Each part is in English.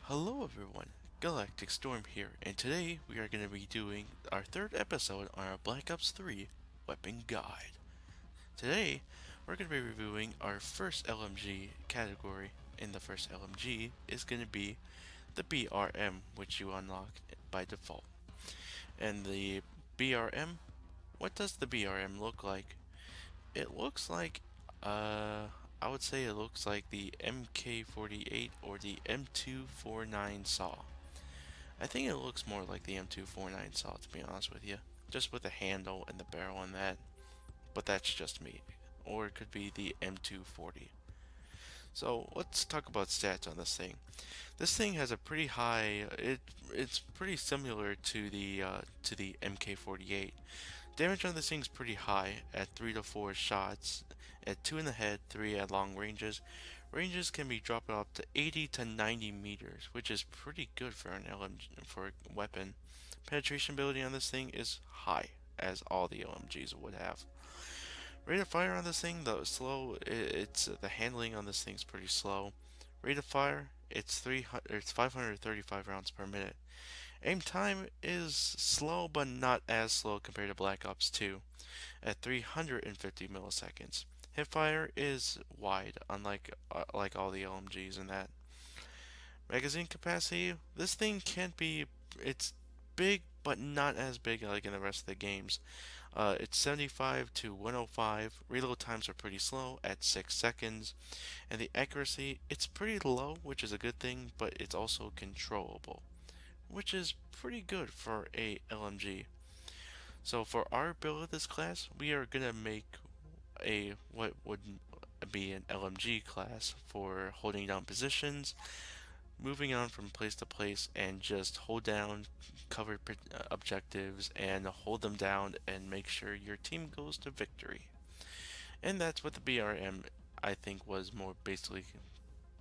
Hello everyone, GalacticStorm here, and today we are going to be doing our third episode on our Black Ops 3 Weapon Guide. Today, we're going to be reviewing our first LMG category, and the first LMG is going to be the BRM, which you unlock by default. And the BRM, what does the BRM look like? It looks like, I would say it looks like the MK48 or the M249 saw. I think it looks more like the M249 saw, to be honest with you. Just with the handle and the barrel on that. But that's just me. Or it could be the M240. So let's talk about stats on this thing. This thing has a pretty high. It's pretty similar to the MK48. Damage on this thing's pretty high at 3 to 4 shots, at 2 in the head, 3 at long ranges. Ranges can be dropped up to 80 to 90 meters, which is pretty good for an LMG, for a weapon. Penetration ability on this thing is high, as all the LMGs would have. Rate of fire on this thing, though slow, it's the handling on this thing's pretty slow. Rate of fire, it's 535 rounds per minute. Aim time is slow, but not as slow compared to Black Ops 2 at 350 milliseconds. Hipfire is wide, unlike like all the LMGs in that. Magazine capacity, this thing can't be, it's big, but not as big like in the rest of the games. It's 75 to 105. Reload times are pretty slow at 6 seconds. And the accuracy, it's pretty low, which is a good thing, but it's also controllable, which is pretty good for a LMG. So for our build of this class, we are gonna make a what would be an LMG class for holding down positions, moving on from place to place, and just hold down covered objectives and hold them down and make sure your team goes to victory. And that's what the BRM I think was more basically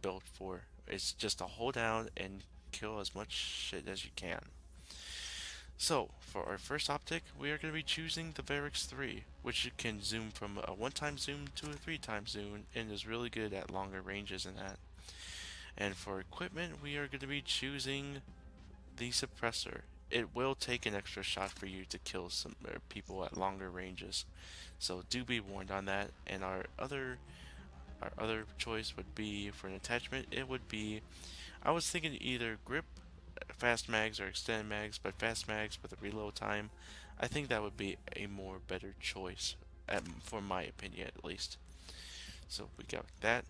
built for. It's just to hold down and kill as much shit as you can. So, for our first optic, we are going to be choosing the Varix 3, which can zoom from a 1-time zoom to a 3-time zoom and is really good at longer ranges and that. And for equipment, we are going to be choosing the suppressor. It will take an extra shot for you to kill some people at longer ranges, so do be warned on that. And our other choice would be for an attachment. It would be, I was thinking either grip, fast mags, or extended mags, but fast mags with a reload time, I think that would be a more better choice, for my opinion at least. So we got that.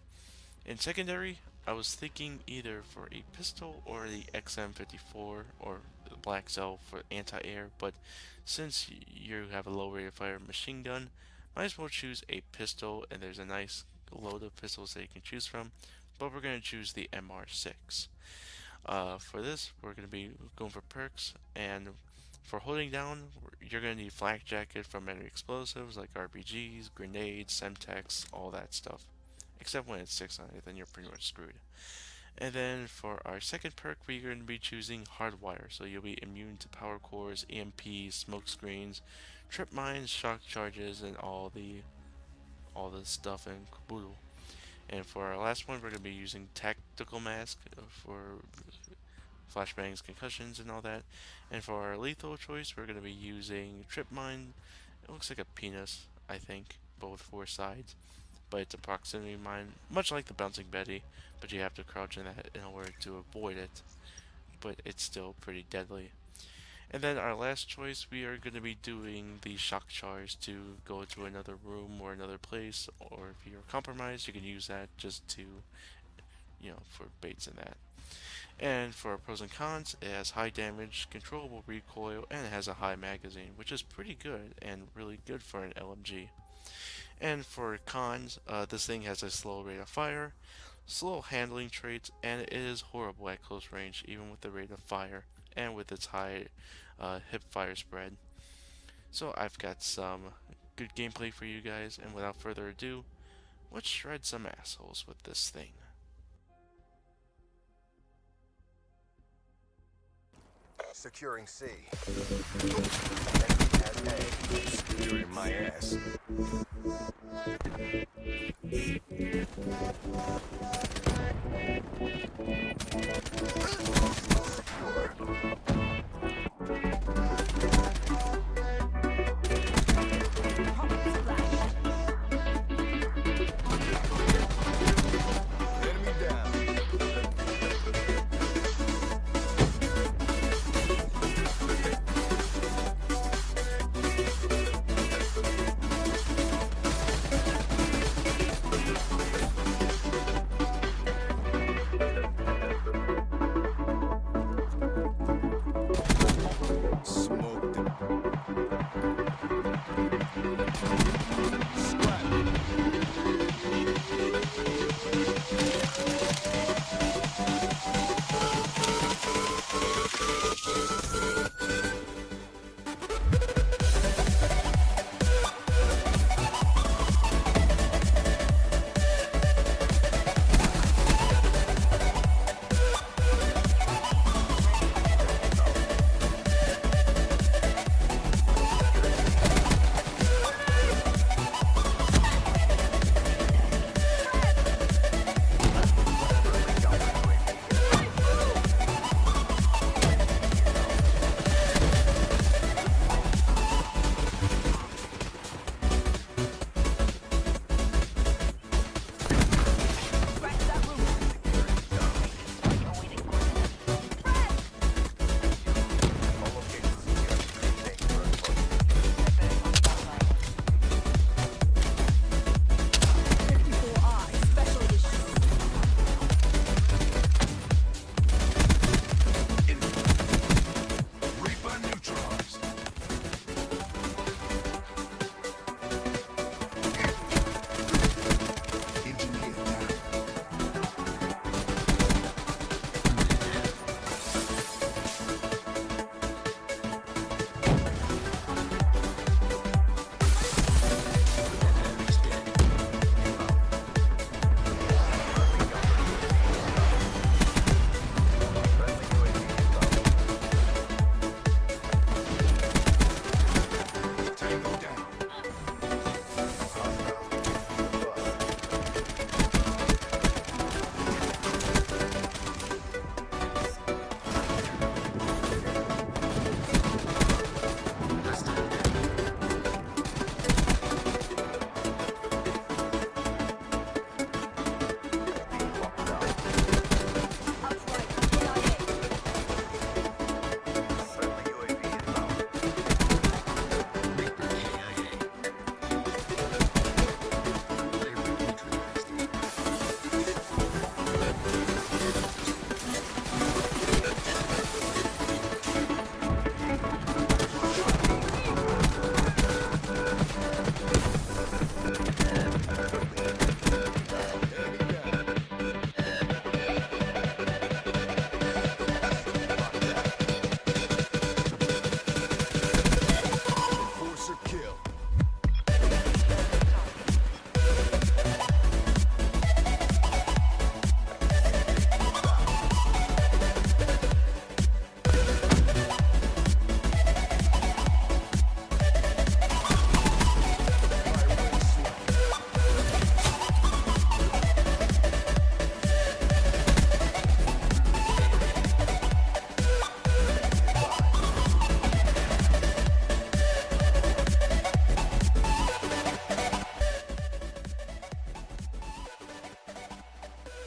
In secondary, I was thinking either for a pistol or the XM54 or the Black Cell for anti-air, but since you have a low rate of fire machine gun, might as well choose a pistol, and there's a nice load of pistols that you can choose from, but we're going to choose the MR6. For this, we're going to be going for perks, and for holding down, you're going to need flak jacket from enemy explosives like RPGs, grenades, semtex, all that stuff. Except when it's 600, then you're pretty much screwed. And then for our second perk, we're going to be choosing Hardwire, so you'll be immune to power cores, EMPs, smoke screens, trip mines, shock charges, and all the stuff and caboodle. And for our last one, we're going to be using Tactical Mask for flashbangs, concussions, and all that. And for our lethal choice, we're going to be using Trip Mine. It looks like a penis, I think, but with 4 sides. But it's a proximity mine, much like the Bouncing Betty, but you have to crouch in that in order to avoid it. But it's still pretty deadly. And then our last choice, we are going to be doing the shock charge to go to another room or another place, or if you're compromised, you can use that just to, for baits and that. And for pros and cons, it has high damage, controllable recoil, and it has a high magazine, which is pretty good and really good for an LMG. And for cons, this thing has a slow rate of fire, slow handling traits, and it is horrible at close range, even with the rate of fire and with its high hip fire spread. So I've got some good gameplay for you guys, and without further ado, let's shred some assholes with this thing. Securing C. Enemy at A. Securing my ass.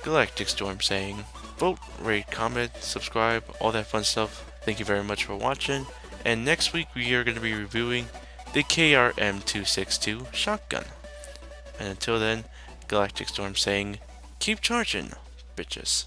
GalacticStorm saying, vote, rate, comment, subscribe, all that fun stuff. Thank you very much for watching. And next week we are going to be reviewing the KRM 262 shotgun. And until then, GalacticStorm saying, keep charging, bitches.